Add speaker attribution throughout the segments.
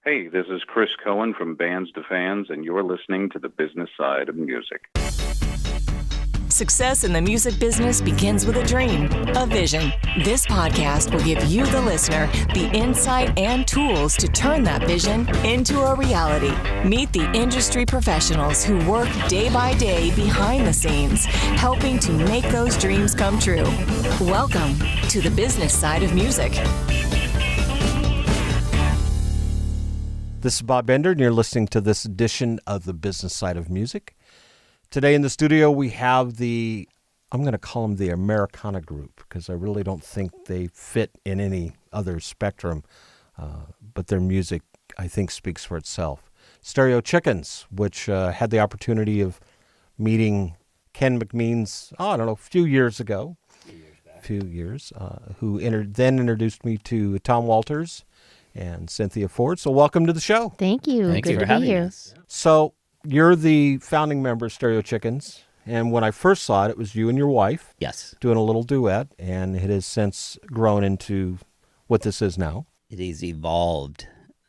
Speaker 1: Hey, this is Chris Cohen from Bands to Fans, and you're listening to The Business Side of Music.
Speaker 2: Success in the music business begins with a dream, a vision. This podcast will give you, the listener, the insight and tools to turn that vision into a reality. Meet the industry professionals who work day by day behind the scenes, helping to make those dreams come true. Welcome to the business side of music.
Speaker 3: This is Bob Bender, and you're listening to this edition of the business side of music. Today in the studio, we have I'm going to call them the Americana group, because I really don't think they fit in any other spectrum, but their music, I think, speaks for itself. Stereo Chickens, which had the opportunity of meeting Ken McMeans, a few years ago, who then introduced me to Tom Walters and Cynthia Ford. So welcome to the show.
Speaker 4: Thank you.
Speaker 5: Thank you
Speaker 4: for
Speaker 5: having
Speaker 4: be here.
Speaker 5: us.
Speaker 3: So you're the founding member of Stereo Chickens, and when I first saw it, it was you and your wife.
Speaker 5: Yes.
Speaker 3: Doing a little duet, and it has since grown into what this is now.
Speaker 5: It has evolved.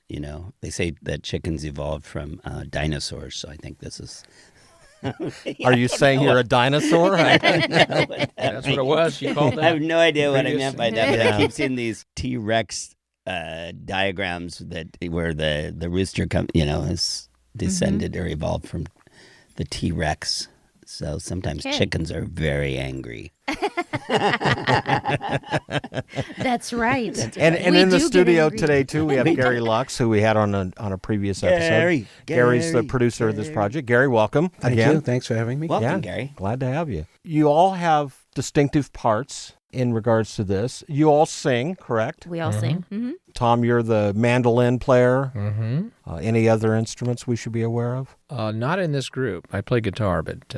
Speaker 5: You know, they say that chickens evolved from dinosaurs, so I think this is...
Speaker 3: Are you saying you're a dinosaur?
Speaker 5: I don't know what
Speaker 6: That's what it was. You called that?
Speaker 5: I have no idea what I meant by that, but
Speaker 3: Yeah.
Speaker 5: I keep seeing these T-Rex diagrams where the rooster has descended or evolved from the T-Rex. So sometimes chickens are very angry.
Speaker 4: That's right.
Speaker 3: And
Speaker 4: We
Speaker 3: in the
Speaker 4: do get
Speaker 3: studio
Speaker 4: angry.
Speaker 3: today, too, we have Gary Lux, who we had on a previous episode. Gary's the producer of this project. Gary, welcome
Speaker 6: Thank
Speaker 3: again.
Speaker 6: you. Thanks for having me.
Speaker 5: Welcome, Gary.
Speaker 3: Glad to have you. You all have distinctive parts in regards to this. You all sing, correct?
Speaker 4: We all sing. Mm-hmm.
Speaker 3: Tom, you're the mandolin player.
Speaker 6: Mm-hmm.
Speaker 3: Any other instruments we should be aware of?
Speaker 6: Not in this group. I play guitar, but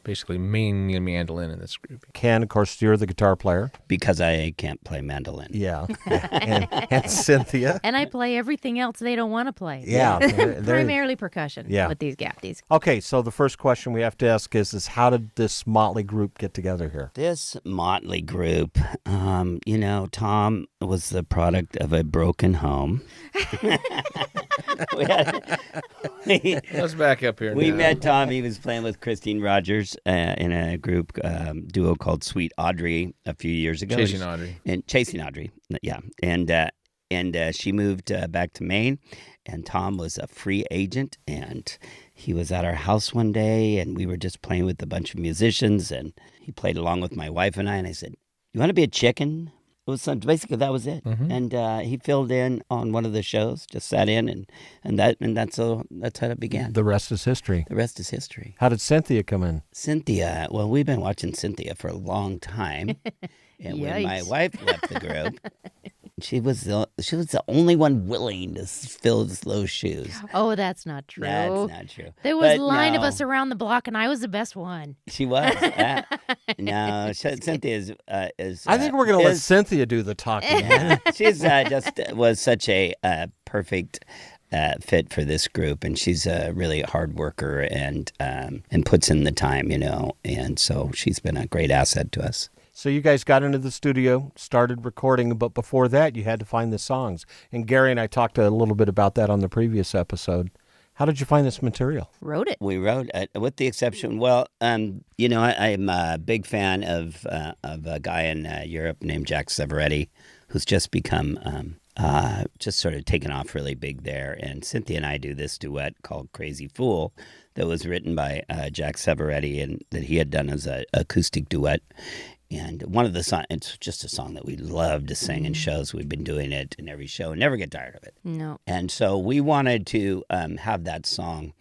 Speaker 6: basically mainly mandolin in this group.
Speaker 3: Ken, of course, you're the guitar player.
Speaker 5: Because I can't play mandolin.
Speaker 3: Yeah. and Cynthia.
Speaker 4: And I play everything else they don't want to play.
Speaker 3: Yeah. they're-
Speaker 4: Primarily percussion with these gafties.
Speaker 3: Okay, so the first question we have to ask is how did this motley group get together here?
Speaker 5: This motley group, Tom was the product of a broken home.
Speaker 6: Let's back up here.
Speaker 5: We
Speaker 6: now.
Speaker 5: met Tom. He was playing with Christine Rogers in a group duo called Sweet Audrey a few years ago.
Speaker 6: Chasing Audrey.
Speaker 5: And Chasing Audrey, yeah. And she moved back to Maine, and Tom was a free agent, and he was at our house one day, and we were just playing with a bunch of musicians, and he played along with my wife and I said, "You want to be a chicken?" It was basically that was it, and he filled in on one of the shows, just sat in, and that's how it began.
Speaker 3: The rest is history.
Speaker 5: The rest is history.
Speaker 3: How did Cynthia come in?
Speaker 5: Cynthia, well, we've been watching Cynthia for a long time, and when my
Speaker 4: Yikes.
Speaker 5: wife left the group, she was the only one willing to fill those shoes.
Speaker 4: Oh, that's not true.
Speaker 5: That's not true.
Speaker 4: There was
Speaker 5: But
Speaker 4: a line of
Speaker 5: no,
Speaker 4: us around the block, and I was the best one.
Speaker 5: She was. No, Cynthia is.
Speaker 3: I think we're going to let Cynthia do the talking.
Speaker 5: She's just was such a perfect fit for this group, and she's a really hard worker and puts in the time, and so she's been a great asset to us.
Speaker 3: So you guys got into the studio, started recording, but before that you had to find the songs. And Gary and I talked a little bit about that on the previous episode. How did you find this material?
Speaker 4: Wrote it.
Speaker 5: We wrote, with the exception, I'm a big fan of a guy in Europe named Jack Severetti, who's just become just sort of taken off really big there. And Cynthia and I do this duet called Crazy Fool that was written by Jack Severetti and that he had done as an acoustic duet. And one of the songs, it's just a song that we love to sing in shows. We've been doing it in every show and never get tired of it.
Speaker 4: No.
Speaker 5: And so we wanted to have that song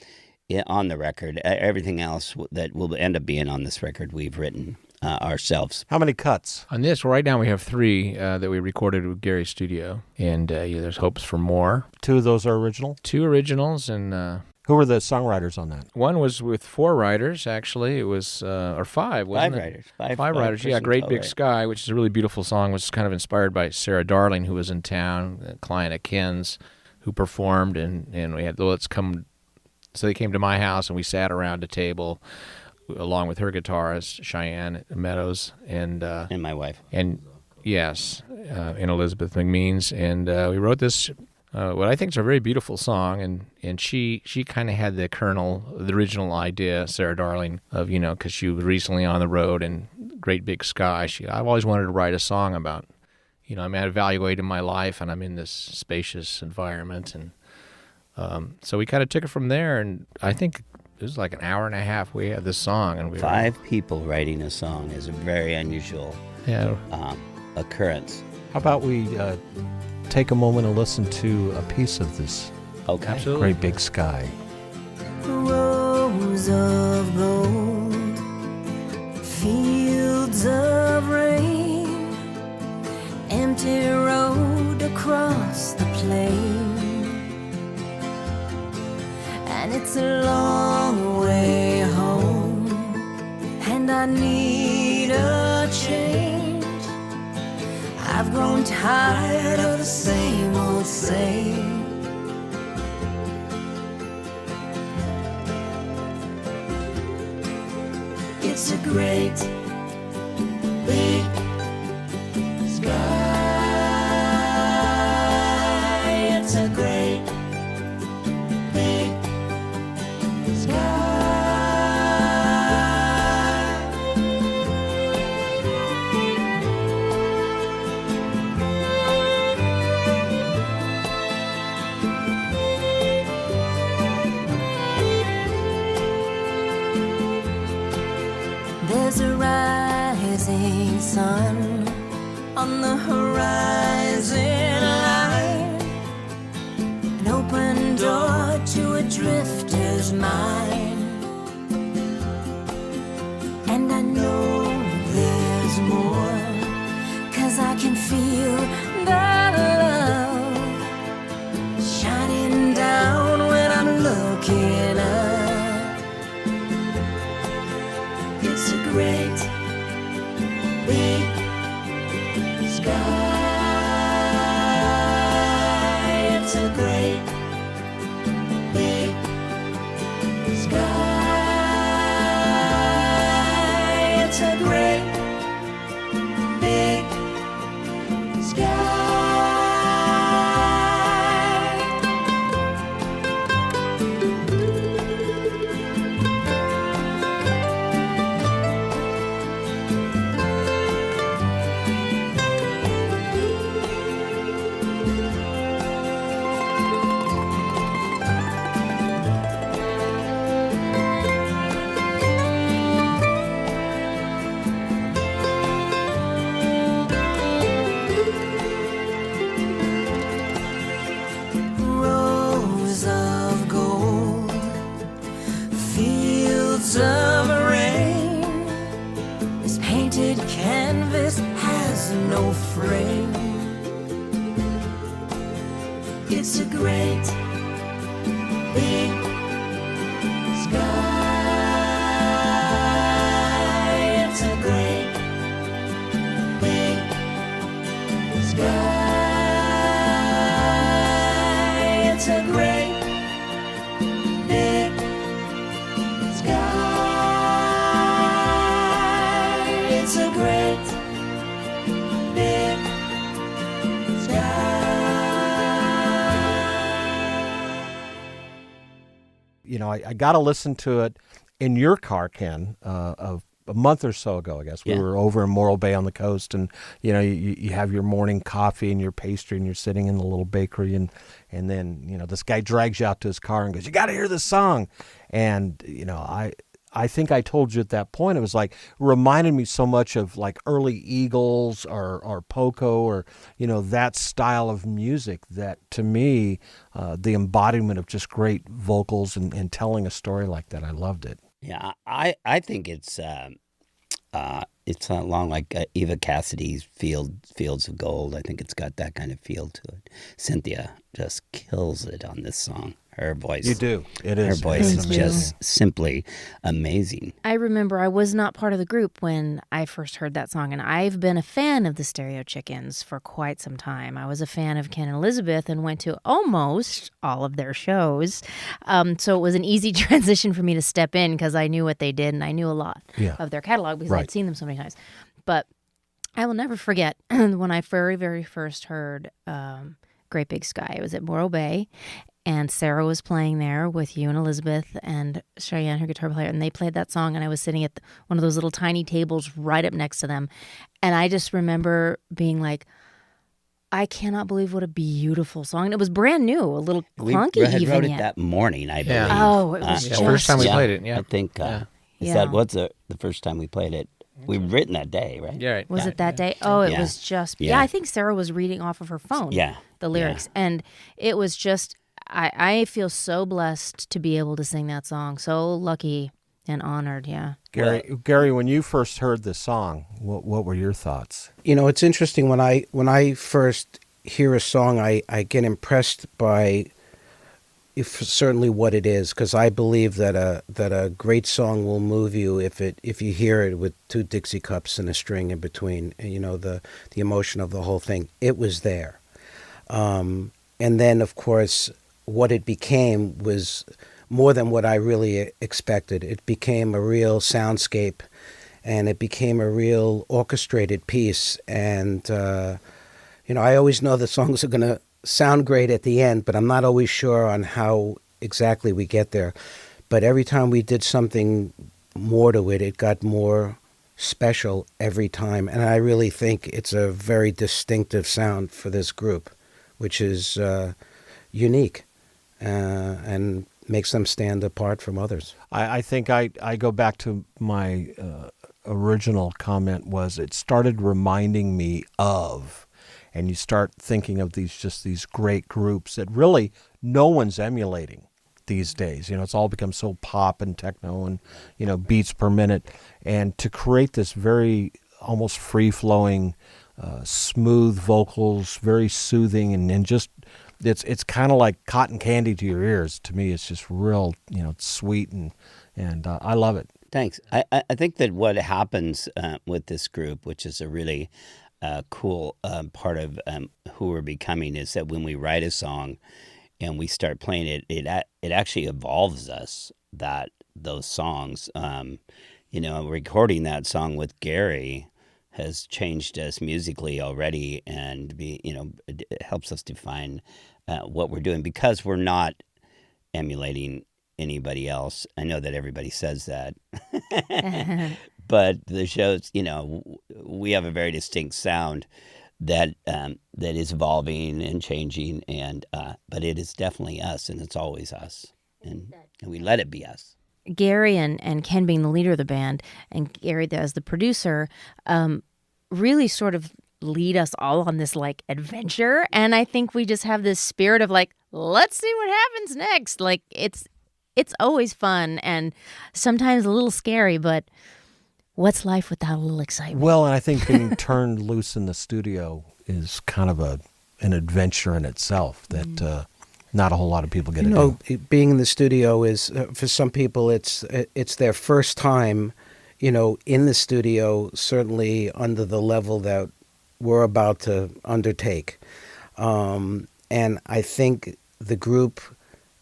Speaker 5: on the record. Everything else that will end up being on this record we've written ourselves.
Speaker 3: How many cuts?
Speaker 6: On this, right now we have 3 that we recorded with Gary's studio, and there's hopes for more.
Speaker 3: 2 of those are original?
Speaker 6: 2 originals, and
Speaker 3: Who were the songwriters on that?
Speaker 6: one was with 4 writers, actually. It was, or 5, wasn't
Speaker 5: 5
Speaker 6: it?
Speaker 5: writers.
Speaker 6: 5 writers, yeah. Great Big Sky, which is a really beautiful song, which is kind of inspired by Sarah Darling, who was in town, a client of Ken's, who performed, and we had, let's come, so they came to my house, and we sat around a table, along with her guitarist, Cheyenne Meadows, and
Speaker 5: my wife.
Speaker 6: and yes, and Elizabeth McMeans, and we wrote this what I think is a very beautiful song, and she kind of had the original idea, Sarah Darling, of, because she was recently on the road and Great Big Sky. I've always wanted to write a song about, I'm evaluating my life and I'm in this spacious environment, and so we kind of took it from there, and I think it was like an hour and a half we had this song, and
Speaker 5: 5 people writing a song is a very unusual occurrence.
Speaker 3: How about we take a moment and listen to a piece of this?
Speaker 5: Okay.
Speaker 6: Absolutely.
Speaker 3: Great Big Sky.
Speaker 7: Rows of gold, fields of rain, empty road across the plain, and it's a long way home, and I need a change. I've grown tired of the same old same. It's a great big sky. It's a great big sky. There's a rising sun on the horizon line, an open door to a drifter's mind, and I know there's more, 'cause I can feel that love shining down when I'm looking up. It's a great big sky. It's a great big sky. It's a great big sky. Rows of gold, fields of rain. This painted canvas has no frame. It's a great big sky. It's a great big sky. It's a great big sky. It's a great big sky.
Speaker 3: I got to listen to it in your car, Ken, a month or so ago, I guess. We were over in Morro Bay on the coast, and, you have your morning coffee and your pastry, and you're sitting in the little bakery, and then, this guy drags you out to his car and goes, "You got to hear this song." And, I think I told you at that point, it was like, reminded me so much of like early Eagles or Poco or, that style of music that to me, the embodiment of just great vocals and telling a story like that, I loved it.
Speaker 5: Yeah, I think it's along like Eva Cassidy's Fields of Gold. I think it's got that kind of feel to it. Cynthia just kills it on this song. Her voice.
Speaker 3: You do. It is.
Speaker 5: Her voice is
Speaker 4: Thank you.
Speaker 5: just simply amazing.
Speaker 4: I remember I was not part of the group when I first heard that song, and I've been a fan of the Stereo Chickens for quite some time. I was a fan of Ken and Elizabeth and went to almost all of their shows. So it was an easy transition for me to step in because I knew what they did, and I knew a lot of their catalog because I'd seen them so many times. But I will never forget when I very, very first heard Great Big Sky. It was at Morro Bay, and Sarah was playing there with you and Elizabeth and Cheyenne, her guitar player, and they played that song, and I was sitting at one of those little tiny tables right up next to them, and I just remember being like, I cannot believe what a beautiful song. And it was brand new, a little clunky
Speaker 5: we
Speaker 4: even
Speaker 5: wrote it
Speaker 4: yet.
Speaker 5: that morning, I believe.
Speaker 6: Yeah.
Speaker 4: Oh, it was just...
Speaker 6: First time we played it, yeah.
Speaker 5: I think
Speaker 6: Yeah.
Speaker 5: that was the first time we played it. We've written that day, right?
Speaker 6: Yeah, right.
Speaker 4: Was it that day? Oh, it
Speaker 5: Yeah.
Speaker 4: was just...
Speaker 5: Yeah.
Speaker 4: I think Sarah was reading off of her phone.
Speaker 5: Yeah.
Speaker 4: The lyrics. And it was just... I feel so blessed to be able to sing that song. So lucky and honored, yeah.
Speaker 3: Gary, when you first heard this song, what were your thoughts?
Speaker 8: You know, it's interesting when I first hear a song, I get impressed by certainly what it is, because I believe that a great song will move you if you hear it with two Dixie cups and a string in between. You know, the emotion of the whole thing. It was there, and then of course what it became was more than what I really expected. It became a real soundscape, and it became a real orchestrated piece. And you know, I always know the songs are going to sound great at the end, but I'm not always sure on how exactly we get there. But every time we did something more to it, it got more special every time. And I really think it's a very distinctive sound for this group, which is unique and makes them stand apart from others.
Speaker 3: I think I go back to my original comment was it started reminding me of, and you start thinking of these great groups that really no one's emulating these days. You know, it's all become so pop and techno and, you know, beats per minute. And to create this very almost free-flowing, smooth vocals, very soothing, and just it's kind of like cotton candy to your ears. To me, it's just real, you know, sweet, and I love it.
Speaker 5: Thanks. I think that what happens with this group, which is a really cool part of who we're becoming, is that when we write a song and we start playing it, it actually evolves us, those songs. You know, recording that song with Gary has changed us musically already, and it helps us define what we're doing, because we're not emulating anybody else. I know that everybody says that, but the shows, you know, we have a very distinct sound that is evolving and changing, and but it is definitely us, and it's always us, and we let it be us.
Speaker 4: Gary and Ken being the leader of the band, and Gary as the producer, really sort of lead us all on this like adventure. And I think we just have this spirit of like, let's see what happens next. Like it's always fun and sometimes a little scary, but what's life without a little excitement?
Speaker 3: Well, and I think being turned loose in the studio is kind of an adventure in itself that not a whole lot of people get to do.
Speaker 8: Being in the studio is, for some people, it's their first time, you know, in the studio, certainly under the level that we're about to undertake. And I think the group,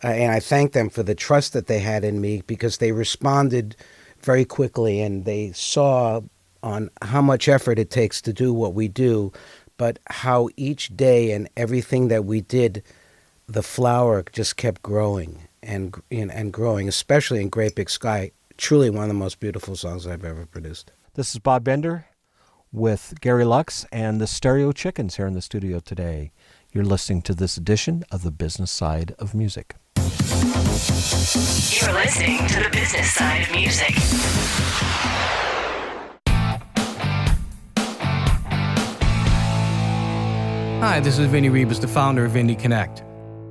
Speaker 8: and I thank them for the trust that they had in me, because they responded very quickly, and they saw on how much effort it takes to do what we do, but how each day and everything that we did, the flower just kept growing and growing, especially in Great Big Sky. Truly one of the most beautiful songs I've ever produced.
Speaker 3: This is Bob Bender with Gary Lux and the Stereo Chickens here in the studio today. You're listening to this edition of The Business Side of Music.
Speaker 2: You're listening to The Business Side of Music.
Speaker 9: Hi, this is Vinny Rebus, the founder of Indie Connect.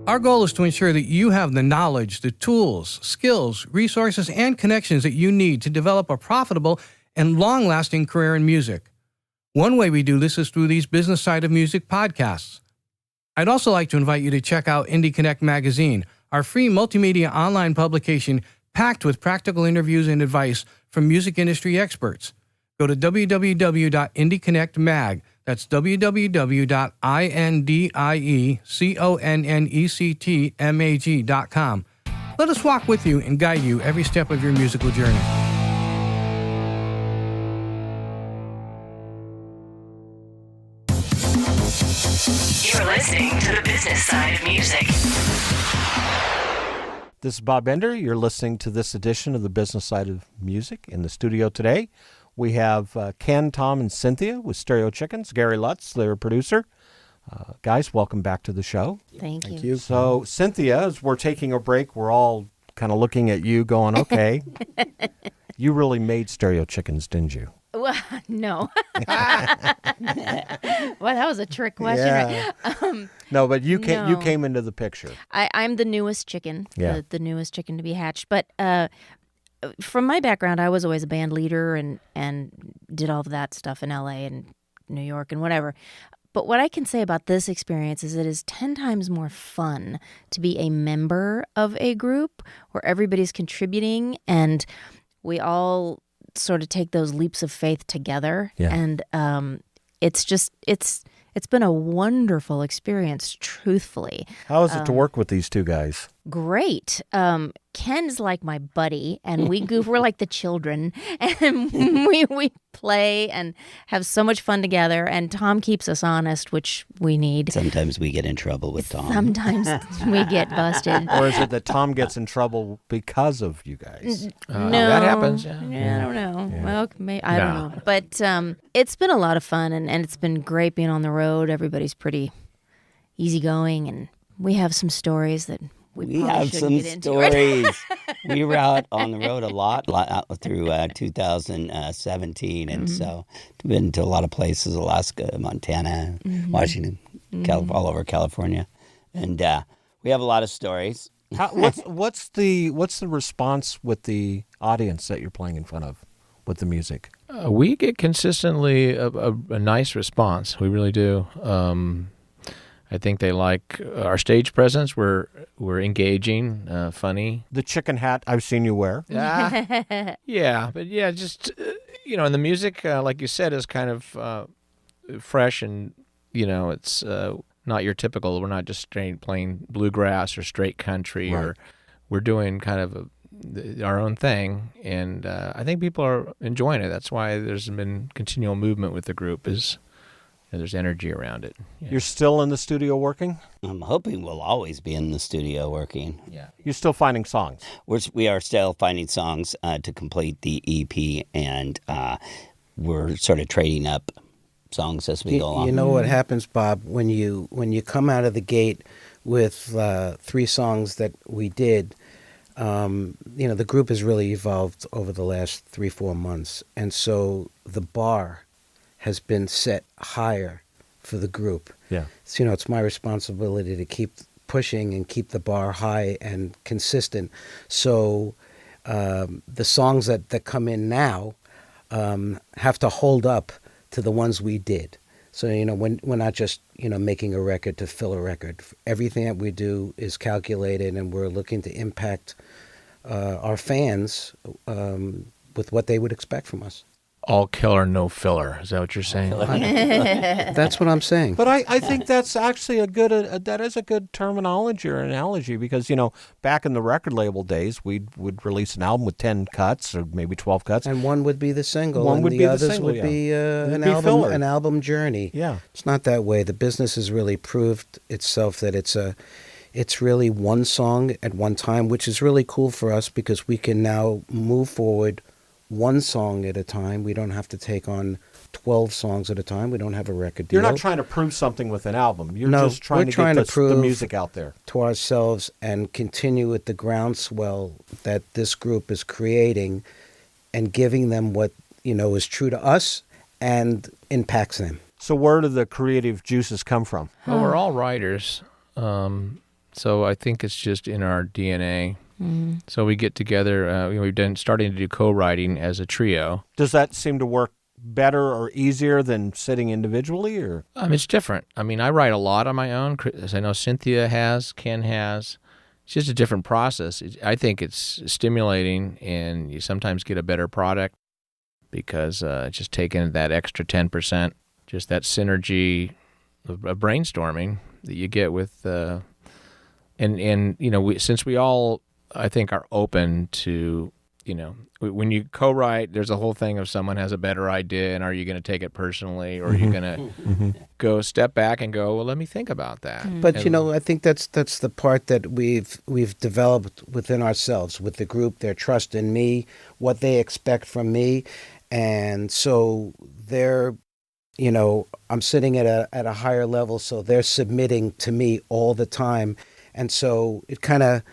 Speaker 9: Our goal is to ensure that you have the knowledge, the tools, skills, resources, and connections that you need to develop a profitable and long-lasting career in music. One way we do this is through these Business Side of Music podcasts. I'd also like to invite you to check out Indie Connect magazine, our free multimedia online publication packed with practical interviews and advice from music industry experts. Go to www.indieconnectmag. That's www.indieconnectmag.com. Let us walk with you and guide you every step of your musical journey.
Speaker 2: You're You're listening to the business side of music.
Speaker 3: This is Bob Bender. You're listening to this edition of the Business Side of Music. In the studio today, we have Ken, Tom, and Cynthia with Stereo Chickens. Gary Lutz, their producer. Guys, welcome back to the show.
Speaker 4: Thank you.
Speaker 3: So, Cynthia, as we're taking a break, we're all kind of looking at you going, okay, you really made Stereo Chickens, didn't you?
Speaker 4: Well, no. Well, that was a trick question.
Speaker 3: Yeah.
Speaker 4: Right?
Speaker 3: No, but you
Speaker 4: No.
Speaker 3: came into the picture.
Speaker 4: I'm the newest chicken,
Speaker 3: Yeah.
Speaker 4: the newest chicken to be hatched. But from my background, I was always a band leader and did all of that stuff in LA and New York and whatever. But what I can say about this experience is it is 10 times more fun to be a member of a group where everybody's contributing and we all sort of take those leaps of faith together.
Speaker 3: Yeah.
Speaker 4: And it's been a wonderful experience, truthfully.
Speaker 3: How is it to work with these two guys?
Speaker 4: Great. Ken's like my buddy, and we goof. We're like the children, and we play and have so much fun together. And Tom keeps us honest, which we need.
Speaker 5: Sometimes we get in trouble with Tom.
Speaker 4: Sometimes we get busted.
Speaker 3: Or is it that Tom gets in trouble because of you guys?
Speaker 4: No,
Speaker 6: that happens. Yeah.
Speaker 4: I don't know.
Speaker 3: Yeah.
Speaker 4: Well, I don't know. But it's been a lot of fun, and it's been great being on the road. Everybody's pretty easygoing, and we have some stories that we probably
Speaker 5: have
Speaker 4: shouldn't
Speaker 5: some
Speaker 4: get into right
Speaker 5: stories. We were out on the road a lot through 2017, and so been to a lot of places: Alaska, Montana, Washington, all over California, and we have a lot of stories.
Speaker 3: What's the response with the audience that you're playing in front of with the music?
Speaker 6: We get consistently a nice response. We really do. I think they like our stage presence. We're engaging, funny.
Speaker 3: The chicken hat I've seen you wear.
Speaker 6: Yeah, but yeah, just and the music, like you said, is kind of fresh, and it's not your typical. We're not just straight playing bluegrass or straight country,
Speaker 3: Right.
Speaker 6: or we're doing kind of our own thing, and I think people are enjoying it. That's why there's been continual movement with the group. There's energy around it. Yeah.
Speaker 3: You're still in the studio working?
Speaker 5: I'm hoping we'll always be in the studio working.
Speaker 6: Yeah.
Speaker 3: You're still finding songs?
Speaker 5: We are still finding songs to complete the EP, and we're sort of trading up songs as we go along.
Speaker 8: You know what happens, Bob, when you come out of the gate with 3 songs that we did. The group has really evolved over the last 3-4 months, and so the bar has been set higher for the group.
Speaker 3: Yeah.
Speaker 8: So, it's my responsibility to keep pushing and keep the bar high and consistent. So the songs that come in now have to hold up to the ones we did. So, we're not just, making a record to fill a record. Everything that we do is calculated, and we're looking to impact our fans with what they would expect from us.
Speaker 6: All killer, no filler. Is that what you're saying?
Speaker 8: That's what I'm saying.
Speaker 3: But I think that's actually a good terminology or analogy because, back in the record label days, we would release an album with 10 cuts or maybe 12 cuts.
Speaker 8: And one would be the single,
Speaker 3: One
Speaker 8: and
Speaker 3: would
Speaker 8: the
Speaker 3: be the
Speaker 8: others
Speaker 3: single,
Speaker 8: would
Speaker 3: yeah.
Speaker 8: be
Speaker 3: It'd be filler.
Speaker 8: an album journey.
Speaker 3: Yeah.
Speaker 8: It's not that way. The business has really proved itself that it's really one song at one time, which is really cool for us because we can now move forward one song at a time. We don't have to take on 12 songs at a time. We don't have a record deal.
Speaker 3: You're not trying to prove something with an album. You're
Speaker 8: No,
Speaker 3: just trying
Speaker 8: we're
Speaker 3: to
Speaker 8: trying
Speaker 3: get
Speaker 8: to prove
Speaker 3: the music out there.
Speaker 8: to ourselves and continue with the groundswell that this group is creating and giving them what, is true to us and impacts them.
Speaker 3: So where do the creative juices come from?
Speaker 6: Well, we're all writers, so I think it's just in our DNA. So we get together. We've starting to do co-writing as a trio.
Speaker 3: Does that seem to work better or easier than sitting individually, or?
Speaker 6: It's different. I write a lot on my own, as I know Cynthia has, Ken has. It's just a different process. I think it's stimulating, and you sometimes get a better product because just taking that extra 10%, just that synergy of brainstorming that you get with, since we all, I think, are open to when you co-write, there's a whole thing of someone has a better idea, and are you going to take it personally, or are you going to go step back and go, well, let me think about that.
Speaker 8: But I think that's the part that we've developed within ourselves with the group, their trust in me, what they expect from me, and so they're, I'm sitting at a higher level, so they're submitting to me all the time, and so it kind of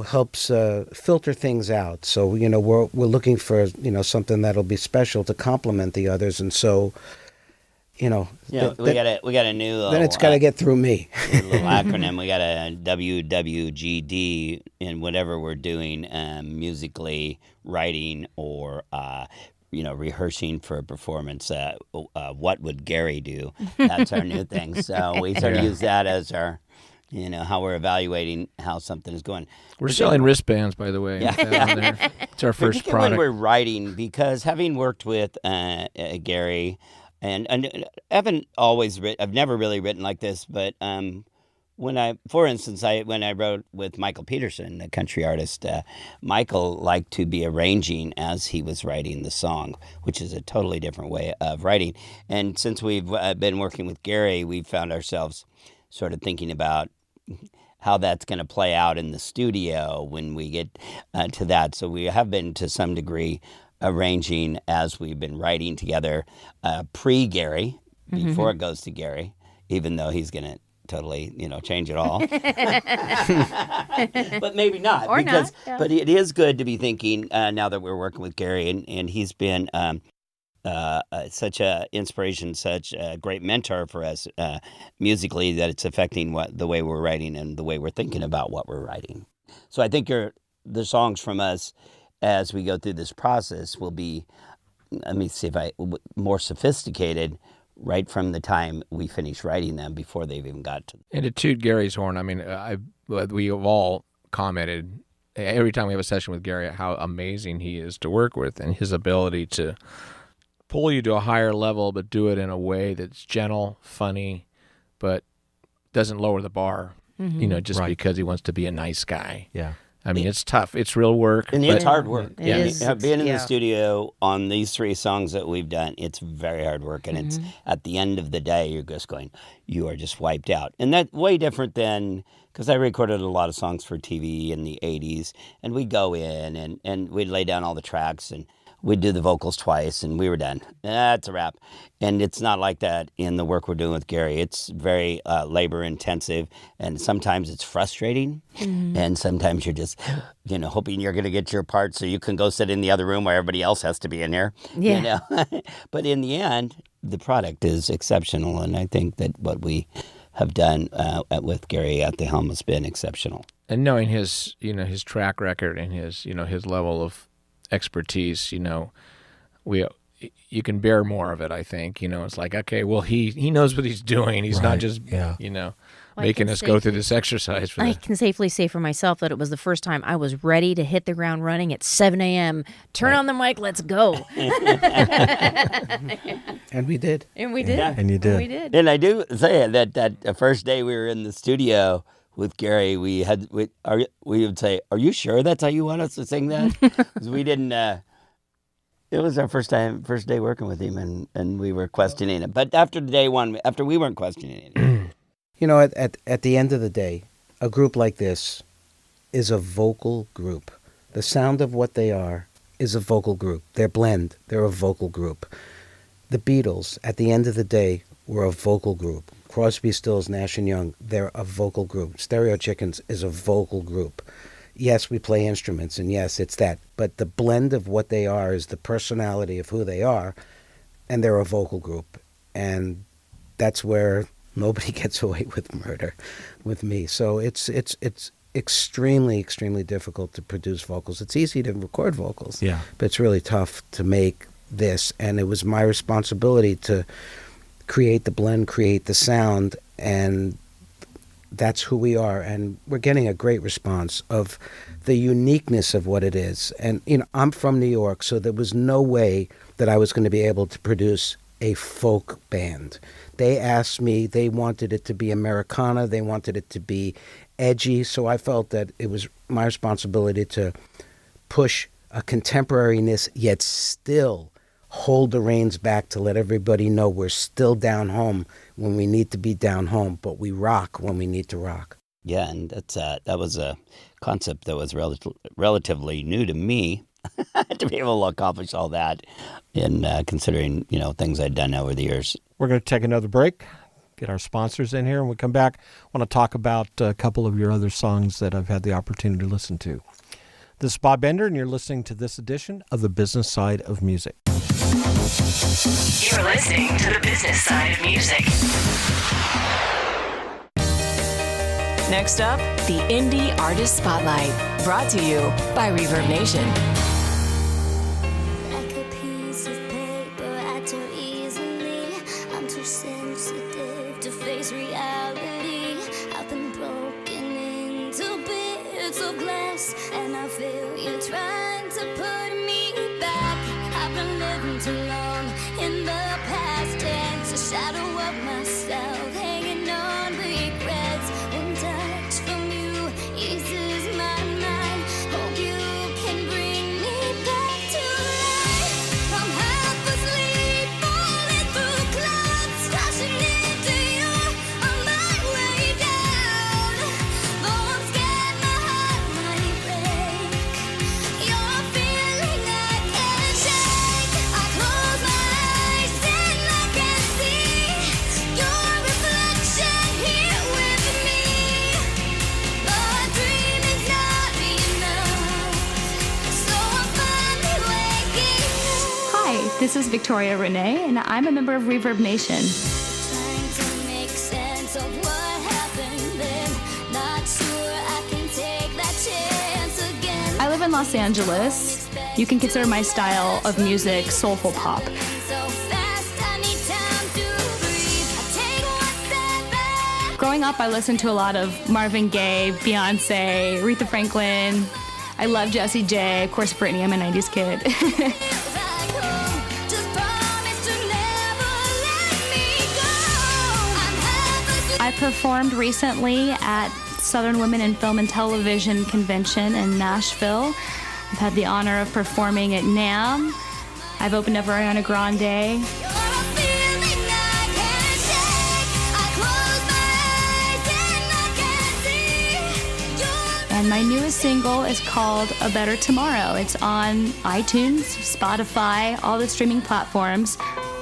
Speaker 8: helps filter things out. So we're looking for something that'll be special to complement the others, and so
Speaker 5: we got a new.
Speaker 8: Then it's got to get through me.
Speaker 5: A little acronym. We got a WWGD in whatever we're doing, musically, writing, or rehearsing for a performance. What would Gary do? That's our new thing. So we sort of use that as our. How we're evaluating how something is going.
Speaker 6: We're selling wristbands, by the way.
Speaker 5: Yeah.
Speaker 6: It's our first product.
Speaker 5: When we're writing, because having worked with Gary, and I've never really written like this, but when I wrote with Michael Peterson, the country artist, Michael liked to be arranging as he was writing the song, which is a totally different way of writing. And since we've been working with Gary, we've found ourselves sort of thinking about how that's going to play out in the studio when we get to that. So we have been, to some degree, arranging as we've been writing together pre-Gary, before it goes to Gary, even though he's going to totally, change it all. But maybe not.
Speaker 4: Or not, yeah.
Speaker 5: But it is good to be thinking, now that we're working with Gary, and he's been such a inspiration, such a great mentor for us musically, that it's affecting the way we're writing and the way we're thinking about what we're writing. So I think the songs from us as we go through this process will be, let me see more sophisticated right from the time we finish writing them before they've even got to.
Speaker 6: And to toot Gary's horn, I mean, we have all commented every time we have a session with Gary how amazing he is to work with, and his ability to pull you to a higher level, but do it in a way that's gentle, funny, but doesn't lower the bar, just because he wants to be a nice guy.
Speaker 3: Yeah.
Speaker 6: I mean, it's tough. It's real work.
Speaker 5: And it's hard work. Being in
Speaker 4: yeah.
Speaker 5: the studio on these 3 songs that we've done, it's very hard work. And it's at the end of the day, you're just going, you are just wiped out. And that's way different than, because I recorded a lot of songs for TV in the 80s, and we'd go in and we'd lay down all the tracks, and we'd do the vocals twice, and we were done. That's a wrap. And it's not like that in the work we're doing with Gary. It's very labor-intensive, and sometimes it's frustrating, and sometimes you're just, hoping you're going to get your part so you can go sit in the other room where everybody else has to be in here.
Speaker 4: Yeah.
Speaker 5: But in the end, the product is exceptional, and I think that what we have done with Gary at the helm has been exceptional.
Speaker 6: And knowing his, his track record and his, his level of expertise, you can bear more of it, I think. It's like, okay, well, he knows what he's doing. He's not just, making us go through this exercise.
Speaker 4: I can safely say for myself that it was the first time I was ready to hit the ground running at 7 a.m. Turn on the mic, let's go.
Speaker 8: And we did.
Speaker 4: And we did.
Speaker 5: Yeah.
Speaker 3: And you did.
Speaker 4: And we did.
Speaker 5: And I do say that first day we were in the studio with Gary, we would say, "Are you sure that's how you want us to sing that?" Because we didn't. It was our first day working with him, and we were questioning it. But after day one, after we weren't questioning it.
Speaker 8: At the end of the day, a group like this is a vocal group. The sound of what they are is a vocal group. Their blend, they're a vocal group. The Beatles, at the end of the day, were a vocal group. Crosby, Stills, Nash & Young, they're a vocal group. Stereo Chickens is a vocal group. Yes, we play instruments, and yes, it's that. But the blend of what they are is the personality of who they are, and they're a vocal group. And that's where nobody gets away with murder with me. So it's extremely, extremely difficult to produce vocals. It's easy to record vocals, but it's really tough to make this. And it was my responsibility to create the blend, create the sound, and that's who we are. And we're getting a great response of the uniqueness of what it is. And, I'm from New York, so there was no way that I was going to be able to produce a folk band. They asked me, they wanted it to be Americana, they wanted it to be edgy, so I felt that it was my responsibility to push a contemporariness, yet still hold the reins back to let everybody know we're still down home when we need to be down home, but we rock when we need to rock.
Speaker 5: Yeah, and that was a concept that was relatively new to me to be able to accomplish all that in considering, things I'd done over the years.
Speaker 3: We're going to take another break, get our sponsors in here, and when we come back, I want to talk about a couple of your other songs that I've had the opportunity to listen to. This is Bob Bender, and you're listening to this edition of The Business Side of Music.
Speaker 2: You're listening to The Business Side of Music. Next up, the Indie Artist Spotlight, brought to you by Reverb Nation.
Speaker 10: Like a piece of paper, I tear easily. I'm too sensitive to face reality. I've been broken into bits of glass, and I feel you trying to put me back. I've been living too long in the past tense, a shadow of myself hanging on regrets. One touch from you eases my mind. Hope you can bring me back to life. I'm half asleep, falling through clouds, crashing into you on my way down. Though I'm scared my heart might break, you're a feeling I can't shake. I close my eyes and I can see your reflection here with me. But dreaming's not enough, so I'm finally waking up.
Speaker 11: Hi, this is Victoria Renee, and I'm a member of Reverb Nation.
Speaker 10: Trying to make sense of what happened then. Not sure I can take that chance again.
Speaker 11: I live in Los Angeles. You can consider my style of music soulful pop.
Speaker 10: So fast, I need time to breathe. I take one step back.
Speaker 11: Growing up, I listened to a lot of Marvin Gaye, Beyonce, Aretha Franklin. I love Jessie J, of course Britney, I'm a 90s kid.
Speaker 10: Feels like home. Just promise to never let me go. I'm half asleep.
Speaker 11: I performed recently at Southern Women in Film and Television Convention in Nashville. I've had the honor of performing at NAMM. I've opened up Ariana Grande.
Speaker 10: You're a feeling I can't shake. I close my eyes and I can see your.
Speaker 11: And my newest single is called A Better Tomorrow. It's on iTunes, Spotify, all the streaming platforms.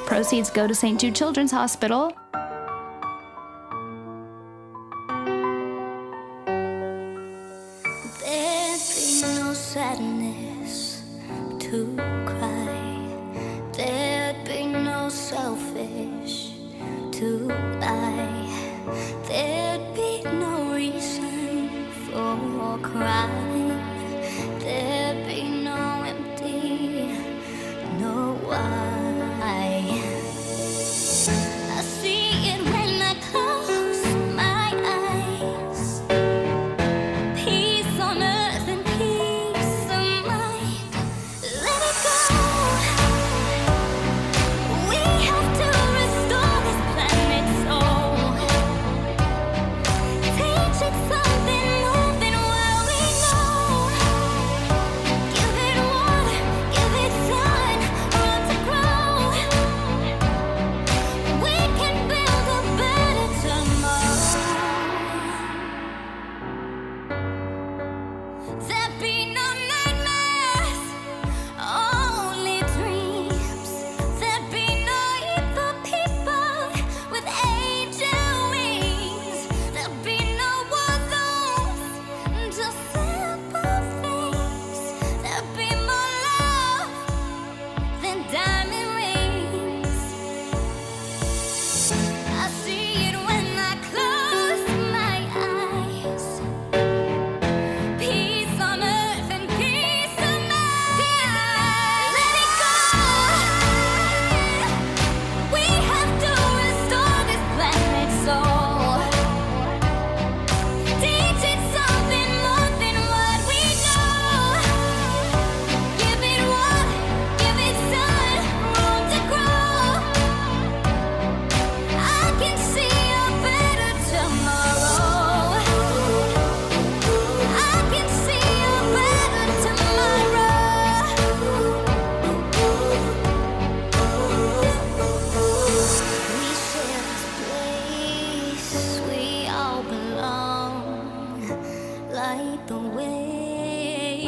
Speaker 11: Proceeds go to St. Jude Children's Hospital.
Speaker 10: There'd be no sadness to cry. There'd be no selfish to lie. There'd be no reason for crying. There'd be no empty, no why. I see it when I close my eyes. Peace on earth and peace of mind. Let it go. We have to restore this planet's soul. Teach it something more than what we know. Give it water, give it sun, room to grow. We can build a better tomorrow. There'd be no nightmares, only dreams. There'd be no evil people with angel wings. There'd be no war zones, just simple things. There'd be more love than diamond rings. I see it when I close my eyes. Peace on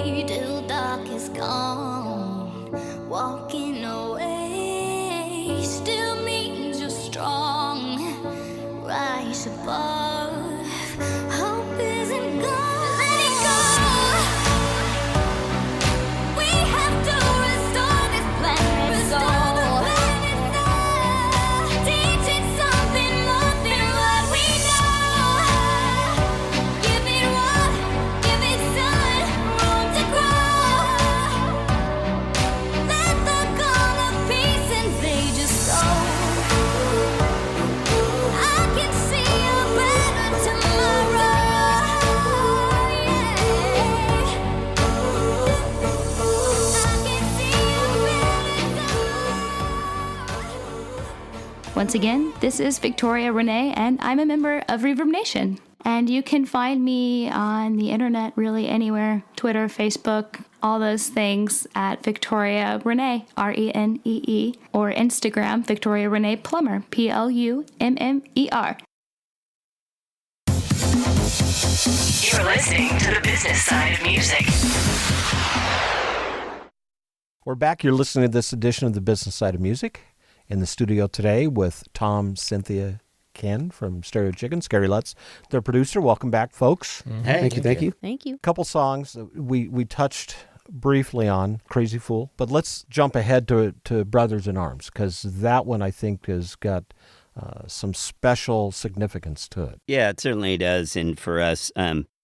Speaker 10: me till dark is gone. Walking away still means you're strong. Rise above. Hope isn't gone. Let it go. We have to restore this planet. Restore the planet. Teach it something more than what we know. Give it water, give it sun, room to grow. Let the call of peace invade your soul. I can see a better tomorrow. Yeah. I can see a better tomorrow.
Speaker 11: Once again, this is Victoria Renee, and I'm a member of Reverb Nation. And you can find me on the internet really anywhere, Twitter, Facebook, all those things at Victoria Renee, Renee, or Instagram, Victoria Renee Plummer, Plummer.
Speaker 2: You're listening to the business side of music.
Speaker 3: We're back. You're listening to this edition of the Business Side of Music. In the studio today with Tom, Cynthia, Ken from Stereo Chickens, Gary Lutz, their producer. Welcome back, folks.
Speaker 5: Hey,
Speaker 8: Thank you.
Speaker 4: Thank you.
Speaker 3: Couple songs that we touched briefly on, Crazy Fool, but let's jump ahead to Brothers in Arms, because that one I think has got some special significance to it.
Speaker 5: Yeah, it certainly does. And for us,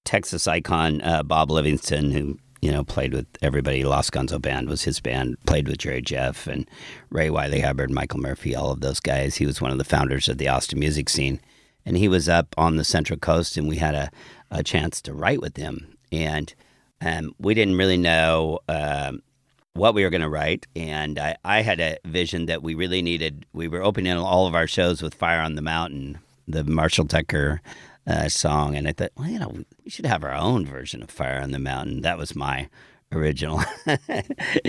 Speaker 5: Texas icon Bob Livingston, who played with everybody. Los Gonzo Band was his band. Played with Jerry Jeff and Ray Wiley Hubbard, Michael Murphy, all of those guys. He was one of the founders of the Austin music scene, and he was up on the Central Coast, and we had a chance to write with him. And we didn't really know what we were going to write, and I had a vision that we really needed. We were opening all of our shows with Fire on the Mountain, the Marshall Tucker song, and I thought, well, we should have our own version of Fire on the Mountain. That was my original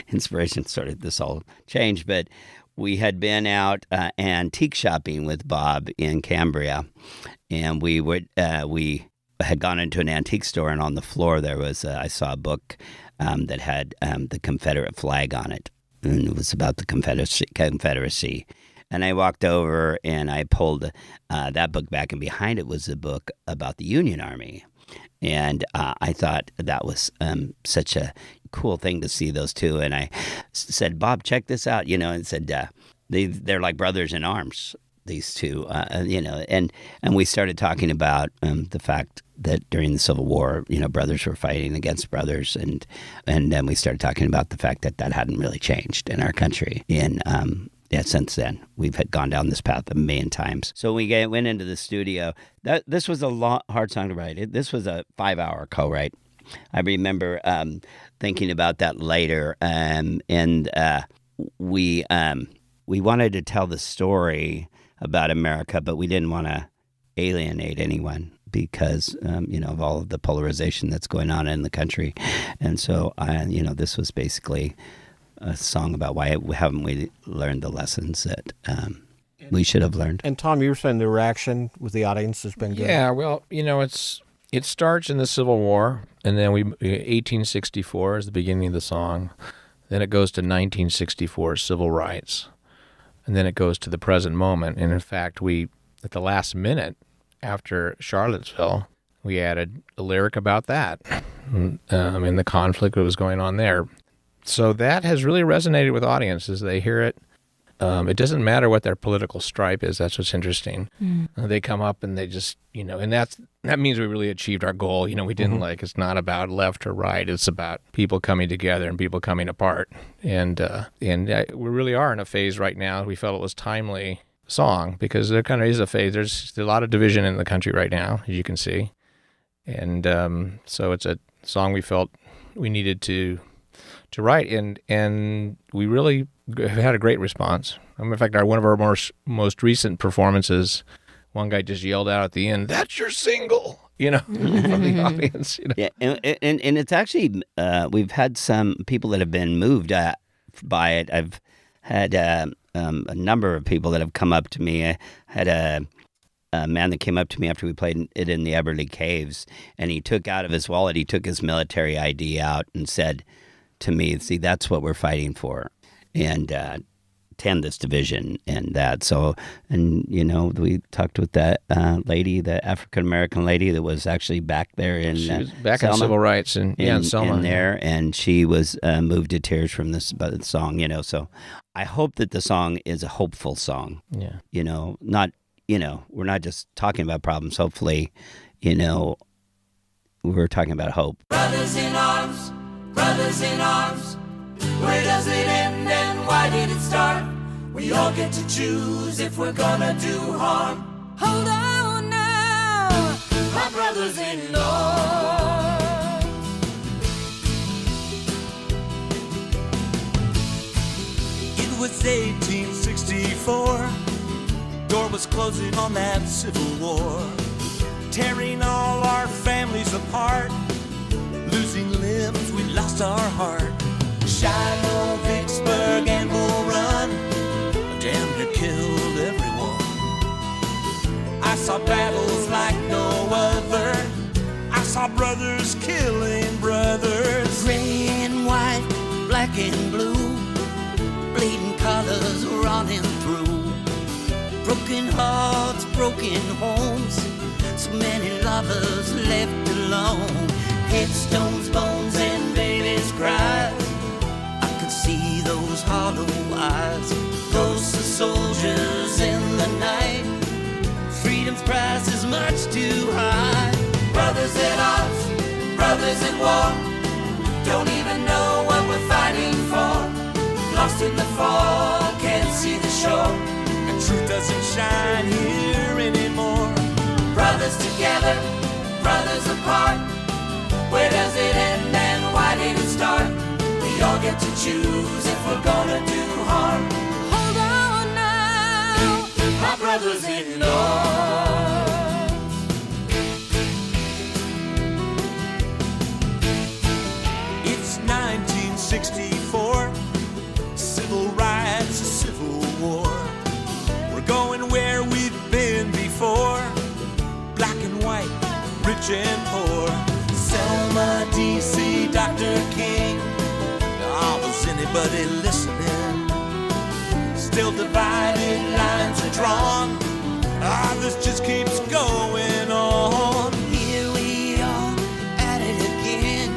Speaker 5: inspiration. Sort of this all changed, but we had been out antique shopping with Bob in Cambria, and we had gone into an antique store, and on the floor there was I saw a book that had the Confederate flag on it, and it was about the Confederacy. And I walked over and I pulled that book back, and behind it was a book about the Union Army. And I thought that was such a cool thing to see those two. And I said, Bob, check this out, and said, they're like brothers in arms, these two, and we started talking about the fact that during the Civil War, brothers were fighting against brothers. And then we started talking about the fact that hadn't really changed in our country. Since then, we've gone down this path a million times. So we went into the studio. This was a hard song to write. This was a 5-hour co-write. I remember thinking about that later, and we wanted to tell the story about America, but we didn't want to alienate anyone because of all of the polarization that's going on in the country. And so this was basically a song about why haven't we learned the lessons that we should have learned.
Speaker 3: And Tom, you were saying the reaction with the audience has been good.
Speaker 6: Yeah, well, it starts in the Civil War, and then 1864 is the beginning of the song. Then it goes to 1964, civil rights, and then it goes to the present moment. And in fact, we at the last minute after Charlottesville, we added a lyric about that, and the conflict that was going on there. So that has really resonated with audiences. They hear it. It doesn't matter what their political stripe is. That's what's interesting. They come up and they just, and that means we really achieved our goal. We didn't it's not about left or right. It's about people coming together and people coming apart. And we really are in a phase right now. We felt it was timely song because there kind of is a phase. There's a lot of division in the country right now, as you can see. And so it's a song we felt we needed to write, and we really have had a great response. In fact, one of our most recent performances, one guy just yelled out at the end, "That's your single," from the audience.
Speaker 5: Yeah, and it's actually we've had some people that have been moved by it. I've had a number of people that have come up to me. I had a man that came up to me after we played it in the Eberly Caves, and he took out of his wallet, he took his military ID out and said to me, see, that's what we're fighting for. And attend this division and that. So, and, you know, we talked with that lady, the African-American lady that was actually back there in
Speaker 6: She was back
Speaker 5: Selma,
Speaker 6: in civil rights in Selma.
Speaker 5: in there, and she was moved to tears from this song, you know. So I hope that the song is a hopeful song.
Speaker 6: Yeah.
Speaker 5: You know, not, you know, we're not just talking about problems. Hopefully, you know, we're talking about hope.
Speaker 7: Brothers in arms, where does it end and why did it start? We all get to choose if we're gonna do harm. Hold on now, my brothers in arms. It was 1864, door was closing on that Civil War, tearing all our families apart. Losing limbs, we lost our heart. Shiloh, Vicksburg, and Bull Run damn near killed everyone. I saw battles like no other. I saw brothers killing brothers. Gray and white, black and blue, bleeding colors running through. Broken hearts, broken homes, so many lovers left alone. Headstones, bones, and babies' cries. I could see those hollow eyes. Those are soldiers in the night. Freedom's price is much too high. Brothers in arms, brothers in war, don't even know what we're fighting for. Lost in the fog, can't see the shore, and truth doesn't shine here anymore. Brothers together, brothers apart. Where does it end and why did it start? We all get to choose if we're gonna do harm. Hold on now, my brothers in arms. It's 1964, civil rights, a civil war. We're going where we've been before, black and white, rich and poor. Selma, D.C., Dr. King, was anybody listening? Still divided lines are drawn. This just keeps going on. Here we are at it again,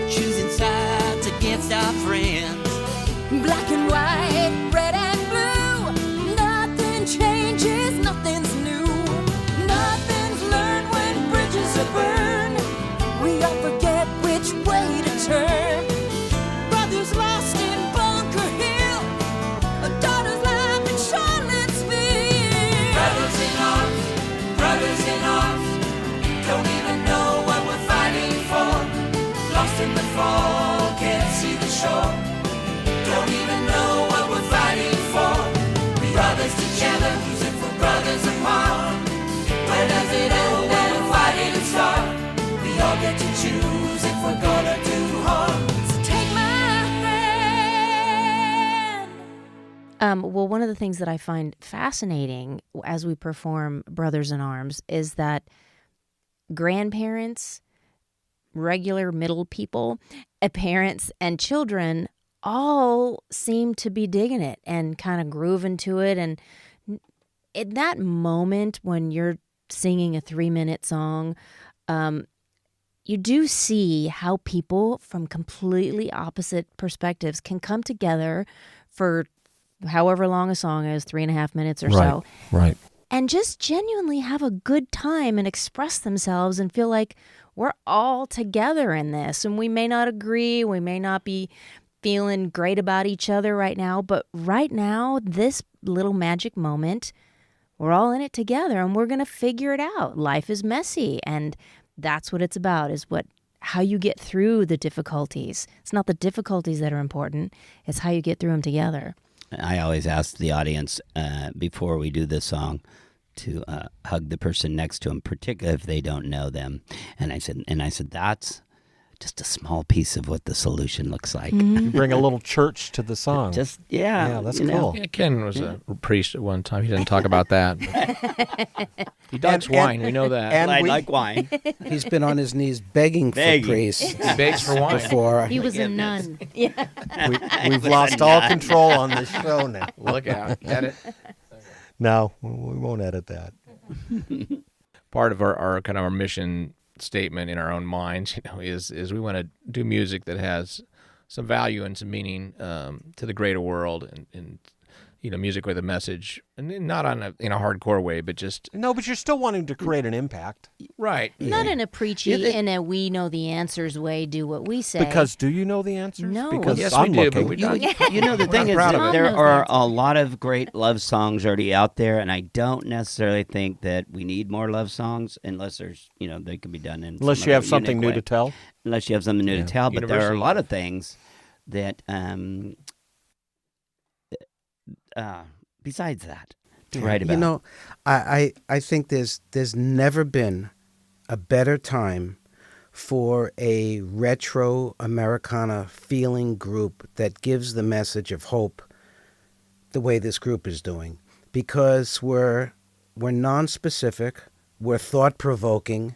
Speaker 7: choosing sides against our friends. Black and white, red and blue, nothing changes, nothing's new. Nothing's learned when bridges are burned. We all forget which way to turn. Brothers lost in Bunker Hill, a daughter's life in Charlottesville. Brothers in arms, don't even know what we're fighting for. Lost in the fog, can't see the shore. Don't even know what we're fighting for. Brothers together, who's if we're brothers apart? Where does it end and why did it start? We all get to choose if we're gonna do harm. So take my hand.
Speaker 4: Well, one of the things that I find fascinating as we perform Brothers in Arms is that grandparents, regular middle people, parents, and children all seem to be digging it and kind of grooving to it. And in that moment when you're singing a 3-minute song, you do see how people from completely opposite perspectives can come together for however long a song is, 3.5 minutes or so.
Speaker 3: Right.
Speaker 4: And just genuinely have a good time and express themselves and feel like we're all together in this. And we may not agree, we may not be feeling great about each other right now, but right now, this little magic moment, we're all in it together and we're going to figure it out. Life is messy, and that's what it's about, is how you get through the difficulties. It's not the difficulties that are important, it's how you get through them together.
Speaker 5: I always ask the audience before we do this song to hug the person next to them, particularly if they don't know them. And I said, that's just a small piece of what the solution looks like.
Speaker 3: You bring a little church to the song.
Speaker 5: Yeah,
Speaker 3: that's
Speaker 5: you know.
Speaker 3: cool.
Speaker 6: Yeah, Ken was a priest at one time. He didn't talk about that. He likes wine. We know that.
Speaker 3: and
Speaker 5: I
Speaker 3: we-
Speaker 5: like wine.
Speaker 8: He's been on his knees begging for priests
Speaker 6: He begs for wine.
Speaker 8: before.
Speaker 4: He was a nun. Yeah.
Speaker 3: We've lost all control on this show now.
Speaker 6: Look out. Get it?
Speaker 3: No, we won't edit that.
Speaker 6: Part of our kind of our mission statement in our own minds, is we want to do music that has some value and some meaning to the greater world, and music with a message, and not in a hardcore way, but just
Speaker 3: No, but you're still wanting to create an impact.
Speaker 6: right.
Speaker 4: Not in a preachy, in a we know the answers way, do what we say.
Speaker 3: Because do you know the answers?
Speaker 4: No.
Speaker 3: Because
Speaker 6: Yes,
Speaker 3: I'm
Speaker 6: we do,
Speaker 3: looking.
Speaker 6: but we don't.
Speaker 5: You know, the thing is
Speaker 6: proud
Speaker 5: that
Speaker 6: of it.
Speaker 5: there
Speaker 4: Tom knows
Speaker 5: are
Speaker 4: the
Speaker 5: a lot of great love songs already out there, and I don't necessarily think that we need more love songs unless there's, they can be done in
Speaker 3: Unless
Speaker 5: some
Speaker 3: you have
Speaker 5: other
Speaker 3: something
Speaker 5: unique
Speaker 3: new
Speaker 5: way.
Speaker 3: to tell.
Speaker 5: Unless you have something new to tell, but there are a
Speaker 6: Universal.
Speaker 5: lot of things that, besides that, to write about.
Speaker 8: I think there's never been a better time for a retro Americana feeling group that gives the message of hope the way this group is doing, because we're non-specific, we're thought-provoking,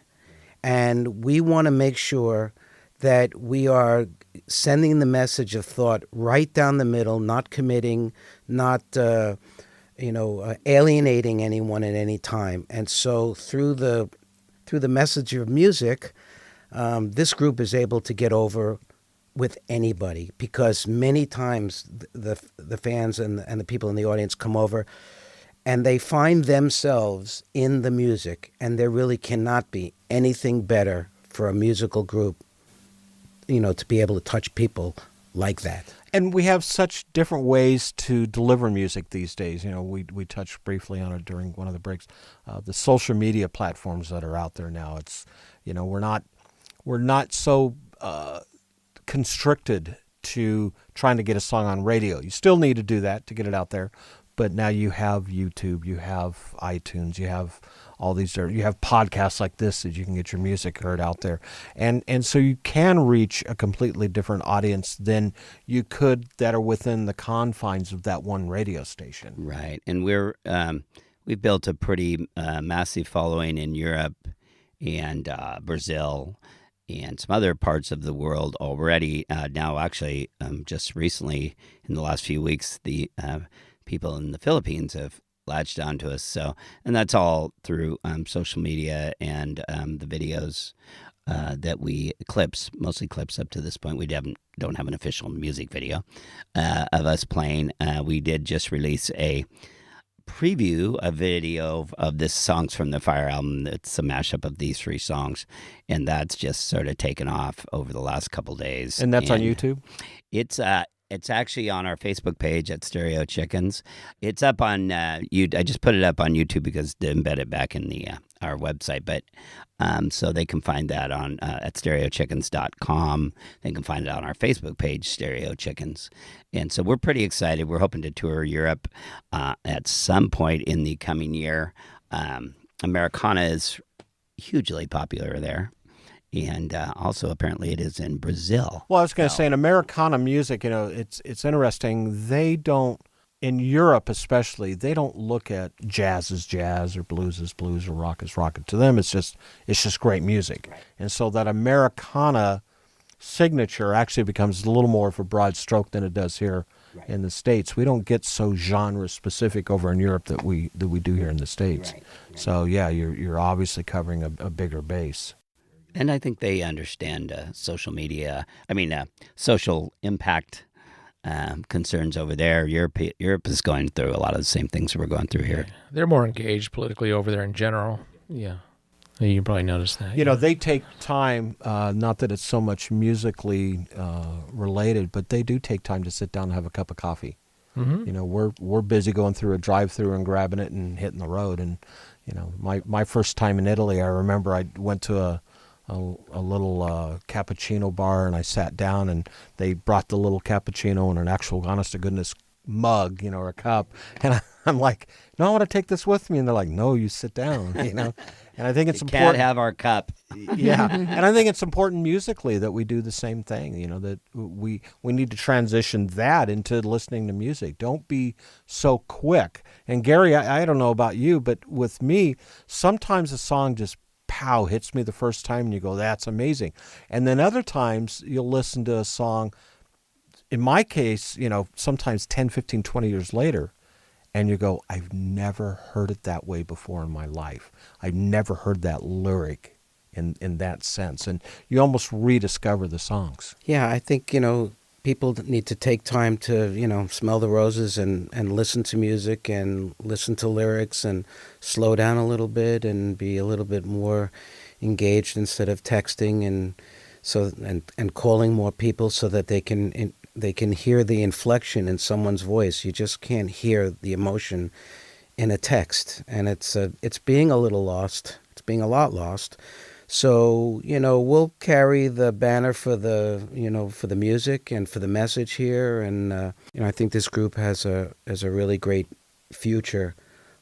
Speaker 8: and we want to make sure that we are sending the message of thought right down the middle, not committing, not alienating anyone at any time. And so through the message of music, this group is able to get over with anybody, because many times the fans and the people in the audience come over and they find themselves in the music, and there really cannot be anything better for a musical group, to be able to touch people like that.
Speaker 3: And we have such different ways to deliver music these days. We touched briefly on it during one of the breaks. The social media platforms that are out there now. It's we're not so constricted to trying to get a song on radio. You still need to do that to get it out there, but now you have YouTube, you have iTunes, you have all these. You have podcasts like this that you can get your music heard out there, and so you can reach a completely different audience than you could that are within the confines of that one radio station.
Speaker 5: Right, and we've built a pretty massive following in Europe and Brazil and some other parts of the world already. Now, actually, just recently, in the last few weeks, the people in the Philippines have latched onto us. So, and that's all through social media and the videos that mostly clips up to this point. We don't have an official music video of us playing. We did just release a video of this Songs from the Fire album. It's a mashup of these 3 songs, and that's just sort of taken off over the last couple days.
Speaker 3: And that's on YouTube?
Speaker 5: It's actually on our Facebook page at Stereo Chickens. It's up on I just put it up on YouTube because to embed it back in the our website, but so they can find that on at stereochickens.com. They can find it on our Facebook page, Stereo Chickens. And so we're pretty excited. We're hoping to tour Europe at some point in the coming year. Americana is hugely popular there. And also, apparently, it is in Brazil.
Speaker 3: Well, I was going to say, in Americana music, it's interesting. They don't, in Europe especially, they don't look at jazz as jazz or blues as blues or rock as rock. To them, it's just great music. Right. And so that Americana signature actually becomes a little more of a broad stroke than it does here in the States. We don't get so genre specific over in Europe that we do here in the States. Right. So yeah, you're obviously covering a bigger base.
Speaker 5: And I think they understand social media. Social impact concerns over there. Europe is going through a lot of the same things we're going through here.
Speaker 6: They're more engaged politically over there in general. Yeah. You probably noticed that.
Speaker 3: They take time, not that it's so much musically related, but they do take time to sit down and have a cup of coffee. Mm-hmm. We're busy going through a drive-through and grabbing it and hitting the road. And, my first time in Italy, I remember I went to a little cappuccino bar, and I sat down, and they brought the little cappuccino and an actual honest to goodness mug, or a cup. And I'm like, no, I want to take this with me. And they're like, no, you sit down, And I think it's important.
Speaker 5: Can't have our cup.
Speaker 3: Yeah, and I think it's important musically that we do the same thing. That we need to transition that into listening to music. Don't be so quick. And Gary, I don't know about you, but with me, sometimes a song just hits me the first time, and you go, that's amazing. And then other times you'll listen to a song. In my case, sometimes 10, 15, 20 years later, and you go, I've never heard it that way before in my life. I've never heard that lyric in that sense. And you almost rediscover the songs.
Speaker 8: Yeah, I think, people need to take time to, smell the roses and listen to music and listen to lyrics and slow down a little bit and be a little bit more engaged instead of texting and calling more people so that they can hear the inflection in someone's voice. You just can't hear the emotion in a text, and it's being a little lost. It's being a lot lost. So we'll carry the banner for the music and for the message here, and I think this group has a really great future.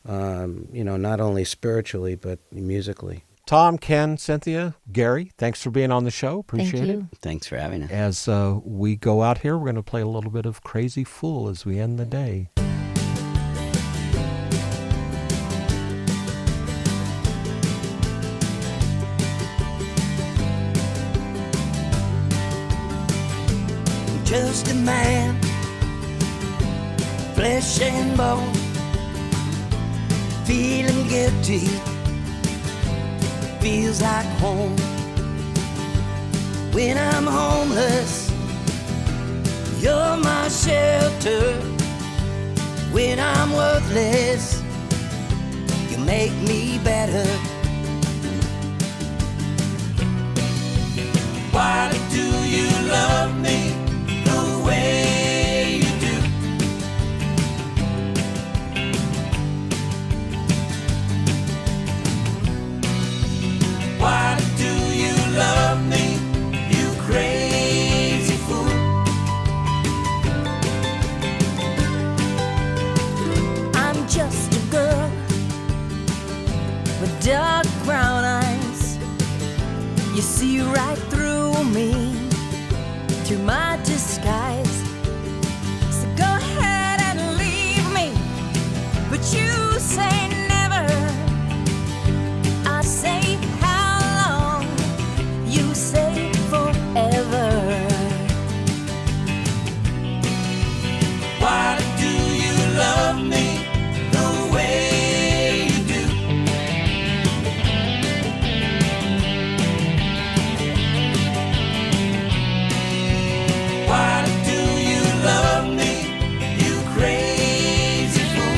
Speaker 8: Not only spiritually but musically.
Speaker 3: Tom, Ken, Cynthia, Gary, thanks for being on the show. Appreciate it.
Speaker 5: Thanks for having us.
Speaker 3: As we go out here, we're going to play a little bit of Crazy Fool as we end the day.
Speaker 7: Just a man, flesh and bone, feeling guilty. Feels like home. When I'm homeless, you're my shelter. When I'm worthless, you make me better. Why do you love me the way you do? Why do you love me, you crazy fool?
Speaker 10: I'm just a girl with dark brown eyes. You see right through me, through my disguise. So go ahead and leave me, but you say never. I say how long, you say forever.
Speaker 7: Why do you love me the way you do? Why do you love me, you crazy fool?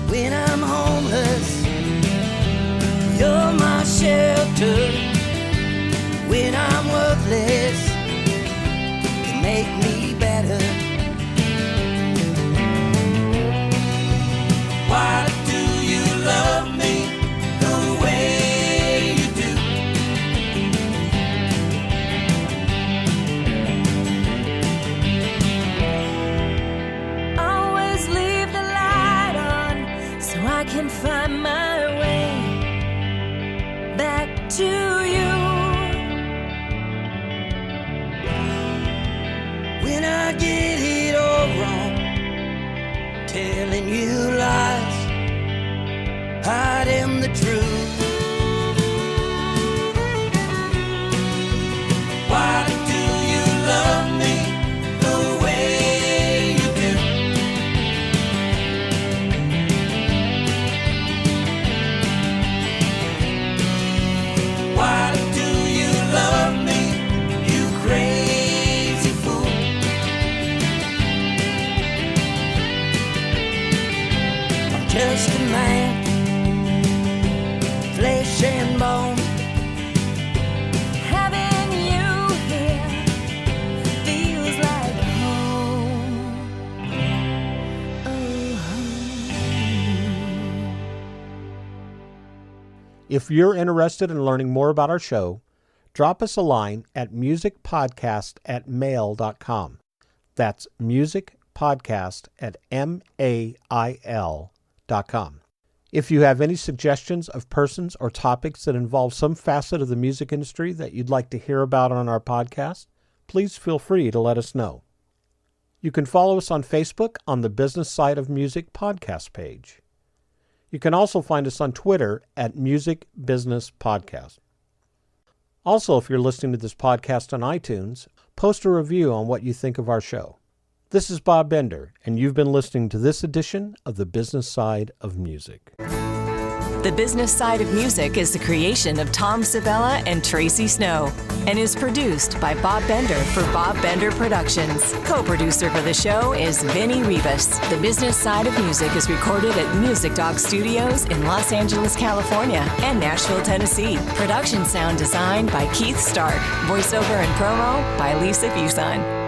Speaker 7: When I'm homeless, you're my shelter. When I'm worthless, you make me better. Why do you love me the way you do?
Speaker 10: Always leave the light on so I can find my way back to you.
Speaker 7: When I get it all wrong, telling you lies, hiding the truth. Why do you love me the way you do? Why do you love me, you crazy fool? I'm just a man,
Speaker 3: If you're interested in learning more about our show, drop us a line at musicpodcast@mail.com. That's musicpodcast@mail.com. If you have any suggestions of persons or topics that involve some facet of the music industry that you'd like to hear about on our podcast, please feel free to let us know. You can follow us on Facebook on the Business Side of Music podcast page. You can also find us on Twitter at Music Business Podcast. Also, if you're listening to this podcast on iTunes, post a review on what you think of our show. This is Bob Bender, and you've been listening to this edition of The Business Side of Music.
Speaker 2: The Business Side of Music is the creation of Tom Sabella and Tracy Snow and is produced by Bob Bender for Bob Bender Productions. Co-producer for the show is Vinny Rivas. The Business Side of Music is recorded at Music Dog Studios in Los Angeles, California and Nashville, Tennessee. Production sound design by Keith Stark. Voiceover and promo by Lisa Fuson.